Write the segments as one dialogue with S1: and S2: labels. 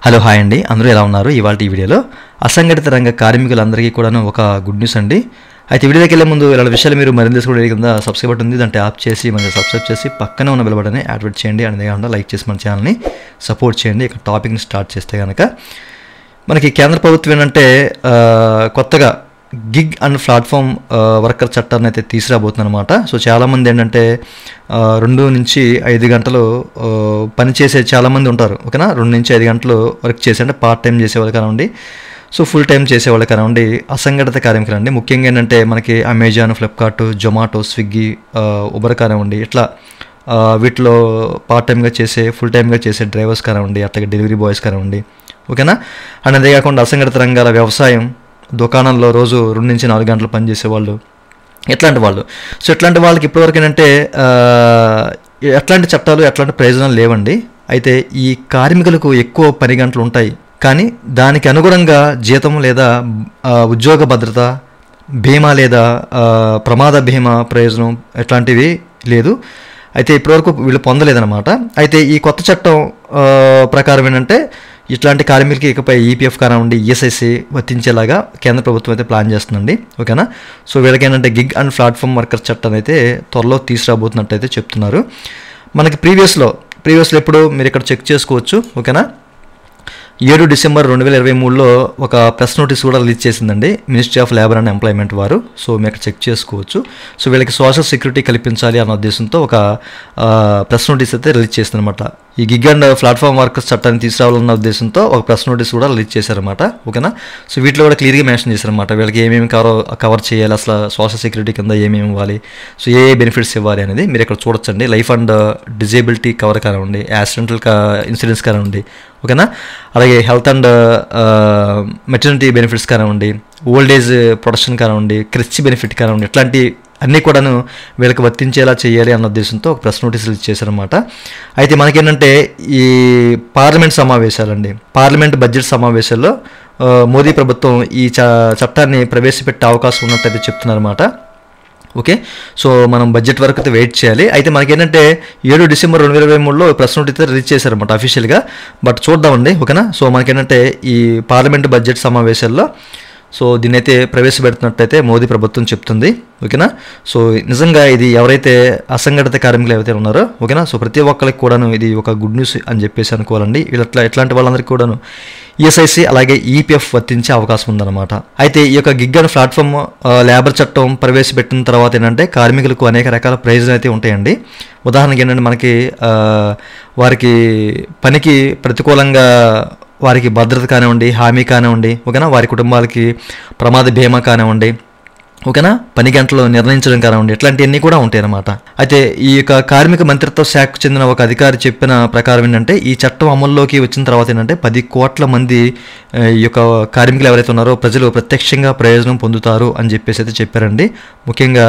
S1: Hello hi అండి, అందరూ ఎలా ఉన్నారు? ఇవాళ ఈ వీడియోలో అసంఘటిత రంగ కార్మికులందరికీ కూడాను ఒక గుడ్ న్యూస్ అండి. అయితే వీడియోకి వెళ్ళే ముందు ఇలాంటి విషయాలు మీరు మరింత తెలుసుకోవడం కింద సబ్స్క్రైబ్ బటన్ ఉంది, దాన్ని ట్యాప్ చేసి మనకి సబ్స్క్రైబ్ చేసి పక్కనే ఉన్న బెల్ బటన్ని యాక్టివేట్ చేయండి. అనేది కాకుండా లైక్ చేసి మన ఛానల్ని సపోర్ట్ చేయండి. ఇక టాపిక్ని స్టార్ట్ చేస్తే కనుక మనకి కేంద్ర ప్రభుత్వం ఏంటంటే కొత్తగా గిగ్ అండ్ ప్లాట్ఫామ్ వర్కర్ చట్టాన్ని అయితే తీసుకురాబోతుంది అనమాట. సో చాలామంది ఏంటంటే 2 నుంచి 5 గంటలు పనిచేసే చాలామంది ఉంటారు, ఓకేనా. 2 నుంచి 5 గంటలు వర్క్ చేసి అంటే పార్ట్ టైం చేసేవాళ్ళు కానివ్వండి, సో ఫుల్ టైం చేసేవాళ్ళు కానివ్వండి, అసంఘటిత కార్మికులు అండి. ముఖ్యంగా ఏంటంటే మనకి Amazon, Flipkart, Zomato, Swiggy, Uber కానివ్వండి, ఇట్లా వీటిలో పార్ట్ టైంగా చేసే, ఫుల్ టైంగా చేసే డ్రైవర్స్ కానివ్వండి, అట్లాగే డెలివరీ బాయ్స్ కానివ్వండి, ఓకేనా. అండ్ అదే కాకుండా అసంఘటిత రంగాల వ్యవసాయం, దుకాణంలో రోజు 2 నుంచి 4 గంటలు పనిచేసేవాళ్ళు, ఎట్లాంటి వాళ్ళు. సో ఇట్లాంటి వాళ్ళకి ఇప్పటివరకు ఏంటంటే ఎట్లాంటి చట్టాలు, ఎట్లాంటి ప్రయోజనాలు లేవండి. అయితే ఈ కార్మికులకు ఎక్కువ పని గంటలు ఉంటాయి, కానీ దానికి అనుగుణంగా జీతం లేదా ఉద్యోగ భద్రత, బీమా లేదా ప్రమాద బీమా ప్రయోజనం ఎట్లాంటివి లేదు. అయితే ఇప్పటివరకు వీళ్ళు పొందలేదన్నమాట. అయితే ఈ కొత్త చట్టం ప్రకారం ఏంటంటే ఇట్లాంటి కార్మికులకి ఇకపై ఈపీఎఫ్ కానివ్వండి, ఈఎస్ఐసి వర్తించేలాగా కేంద్ర ప్రభుత్వం అయితే ప్లాన్ చేస్తుందండి, ఓకేనా. సో వీళ్ళకి ఏంటంటే గిగ్ అండ్ ప్లాట్ఫామ్ వర్కర్ చట్టం అయితే త్వరలో తీసుకురాబోతున్నట్టు అయితే చెప్తున్నారు. మనకి ప్రీవియస్లో ఎప్పుడు మీరు ఇక్కడ చెక్ చేసుకోవచ్చు, ఓకేనా. 7 డిసెంబర్ 2023లో ఒక ప్రెస్ నోటీస్ కూడా రిలీజ్ చేసిందండి ministry of labour and employment వారు. సో మీరు చెక్ చేసుకోవచ్చు. సో వీళ్ళకి సోషల్ సెక్యూరిటీ కల్పించాలి అన్న ఉద్దేశంతో ఒక ప్రెస్ నోటీస్ అయితే రిలీజ్ చేసిందనమాట. ఈ గిగ్ అండ్ ప్లాట్ఫామ్ వర్కర్స్ చట్టాన్ని తీసుకురావాలన్న ఉద్దేశంతో ఒక ప్రెస్ నోటీస్ కూడా రిలీజ్ చేశారన్నమాట, ఓకేనా. సో వీటిలో కూడా క్లియర్గా మెన్షన్ చేశారన్నమాట వీళ్ళకి ఏమేమి కవర్ చేయాలి, అసలు సోషల్ సెక్యూరిటీ కింద ఏమేమి ఇవ్వాలి, సో ఏ బెనిఫిట్స్ ఇవ్వాలి అనేది మీరు ఇక్కడ చూడొచ్చండి. లైఫ్ అండ్ డిజేబిలిటీ కవర్ కానివ్వండి, యాక్సిడెంటల్ ఇన్సూరెన్స్ కానివ్వండి, ఓకేనా. అలాగే హెల్త్ అండ్ మెటర్నిటీ బెనిఫిట్స్ కానివ్వండి, ఓల్డ్ ఏజ్ ప్రొటెక్షన్ కానివ్వండి, క్రిచ్ బెనిఫిట్ కానివ్వండి, ఇట్లాంటి అన్నీ కూడాను వీళ్ళకి వర్తించేలా చేయాలి అన్న ఉద్దేశంతో ఒక ప్రెస్ నోటీస్ రిలీజ్ చేశారనమాట. అయితే మనకేంటంటే ఈ పార్లమెంట్ బడ్జెట్ సమావేశాల్లో మోదీ ప్రభుత్వం ఈ చట్టాన్ని ప్రవేశపెట్టే అవకాశం ఉన్నట్టయితే చెప్తున్నారన్నమాట, ఓకే. సో మనం బడ్జెట్ వరకు అయితే వెయిట్ చేయాలి. అయితే మనకేంటంటే 7 డిసెంబర్ 2023లో ప్రెస్ నోట్ అయితే రిలీజ్ చేశారన్నమాట అఫీషియల్గా. బట్ చూద్దామండి, ఓకేనా. సో మనకేంటంటే ఈ పార్లమెంట్ బడ్జెట్ సమావేశాల్లో సో దీన్ని అయితే ప్రవేశపెడుతున్నట్టయితే మోదీ ప్రభుత్వం చెప్తుంది, ఓకేనా. సో నిజంగా ఇది ఎవరైతే అసంఘటిత కార్మికులు ఎవరైతే ఉన్నారో, ఓకేనా, సో ప్రతి ఒక్కరికి కూడాను ఇది ఒక గుడ్ న్యూస్ అని చెప్పేసి అనుకోవాలండి. ఇట్లాంటి వాళ్ళందరికీ కూడాను ఈఎస్ఐసి అలాగే ఈపీఎఫ్ వర్తించే అవకాశం ఉందన్నమాట. అయితే ఈ యొక్క గిగ్ అండ్ ప్లాట్ఫామ్ లేబర్ చట్టం ప్రవేశపెట్టిన తర్వాత ఏంటంటే కార్మికులకు అనేక రకాల ప్రయోజనాలు అయితే ఉంటాయండి. ఉదాహరణకి ఏంటంటే మనకి వారికి పనికి ప్రతికూలంగా వారికి భద్రత కానివ్వండి, హామీ కానివ్వండి, ఓకేనా, వారి కుటుంబాలకి ప్రమాద బీమా కానివ్వండి, ఓకేనా, పని గంటలు నిర్ణయించడం కానివ్వండి, ఇట్లాంటివన్నీ కూడా ఉంటాయి అన్నమాట. అయితే ఈ యొక్క కార్మిక మంత్రిత్వ శాఖకు చెందిన ఒక అధికారి చెప్పిన ప్రకారం ఏంటంటే ఈ చట్టం అమల్లోకి వచ్చిన తర్వాత ఏంటంటే 10 కోట్ల మంది ఈ యొక్క కార్మికులు ఎవరైతే ఉన్నారో ప్రజలు ప్రత్యక్షంగా ప్రయోజనం పొందుతారు అని చెప్పేసి అయితే చెప్పారండి. ముఖ్యంగా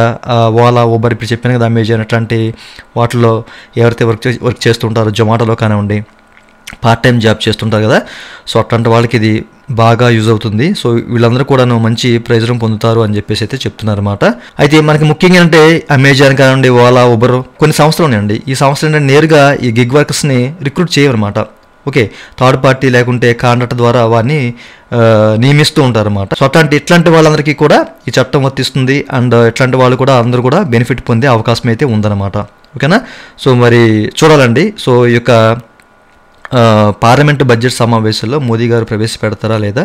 S1: ఓలా, ఊబర్, ఇప్పుడు చెప్పాను కదా, అమెజాన్, ఇట్లాంటి వాటిలో ఎవరైతే వర్క్ చేస్తుంటారో, జొమాటోలో కానివ్వండి, పార్ట్ టైం జాబ్ చేస్తుంటారు కదా, సో అట్లాంటి వాళ్ళకి ఇది బాగా యూజ్ అవుతుంది. సో వీళ్ళందరూ కూడాను మంచి ప్రయోజనం పొందుతారు అని చెప్పేసి అయితే చెప్తున్నారు అనమాట. అయితే మనకి ముఖ్యంగా అంటే అమెజాన్ కానివ్వండి, ఓలా, ఉబర్ కొన్ని సంస్థలు ఉన్నాయండి. ఈ సంస్థలు ఏంటంటే నేరుగా ఈ గిగ్ వర్కర్స్ని రిక్రూట్ చేయవన్నమాట, ఓకే. థర్డ్ పార్టీ లేకుంటే కాంట్రాక్ట్ ద్వారా వారిని నియమిస్తూ ఉంటారు అన్నమాట. సో ఇట్లాంటి వాళ్ళందరికీ కూడా ఈ చట్టం వర్తిస్తుంది. అండ్ ఇట్లాంటి వాళ్ళు కూడా అందరూ కూడా బెనిఫిట్ పొందే అవకాశం అయితే ఉందన్నమాట, ఓకేనా. సో మరి చూడాలండి. సో ఈ యొక్క పార్లమెంటు బడ్జెట్ సమావేశాల్లో మోదీ గారు ప్రవేశపెడతారా లేదా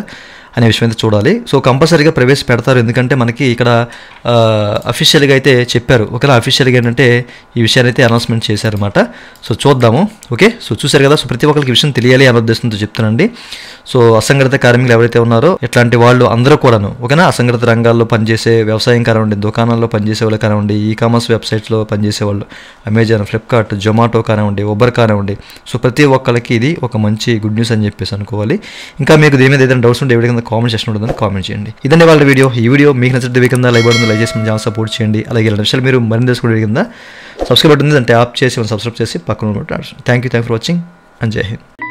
S1: అనే విషయం అయితే చూడాలి. సో కంపల్సరీగా ప్రవేశపెడతారు, ఎందుకంటే మనకి ఇక్కడ అఫీషియల్గా అయితే చెప్పారు, ఓకేనా. అఫీషియల్గా ఏంటంటే ఈ విషయాన్ని అయితే అనౌన్స్మెంట్ చేశారన్నమాట. సో చూద్దాము, ఓకే. సో చూశారు కదా, సో ప్రతి ఒక్కరికి విషయం తెలియాలి అనే ఉద్దేశంతో చెప్తానండి. సో అసంఘటిత కార్మికులు ఎవరైతే ఉన్నారో ఇట్లాంటి వాళ్ళు అందరూ కూడాను, ఓకేనా, అసంఘటిత రంగాల్లో పనిచేసే, వ్యవసాయం కానివ్వండి, దుకాణాల్లో పనిచేసే వాళ్ళు కానివ్వండి, ఈ కామర్స్ వెబ్సైట్స్లో పనిచేసే వాళ్ళు, అమెజాన్, ఫ్లిప్కార్ట్, జొమాటో కానివ్వండి, ఉబర్ కానివ్వండి, సో ప్రతి ఒక్కరికి ఇది ఒక మంచి గుడ్ న్యూస్ అని చెప్పేసి అనుకోవాలి. ఇంకా మీకు దీని మీద ఏదైనా డౌట్స్ ఉంటే ఎవరి కింద కామెంట్ సెక్షన్ ఉంటుందని కామెంట్ చేయండి. ఇదండి వాళ్ళ వీడియో. ఈ వీడియో మీకు నచ్చితే కింద లైక్ బటన్ లైక్ చేసి మన ఛానల్ సపోర్ట్ చేయండి. అలాగే ఇలాంటి విషయాలు మీరు మరింత తెలుసుకునే కింద సబ్స్క్రైబ్ బటన్ దాన్ని ట్యాప్ చేసి సబ్స్క్రైబ్ చేసి పక్కన thank you for watching and జై హింద్.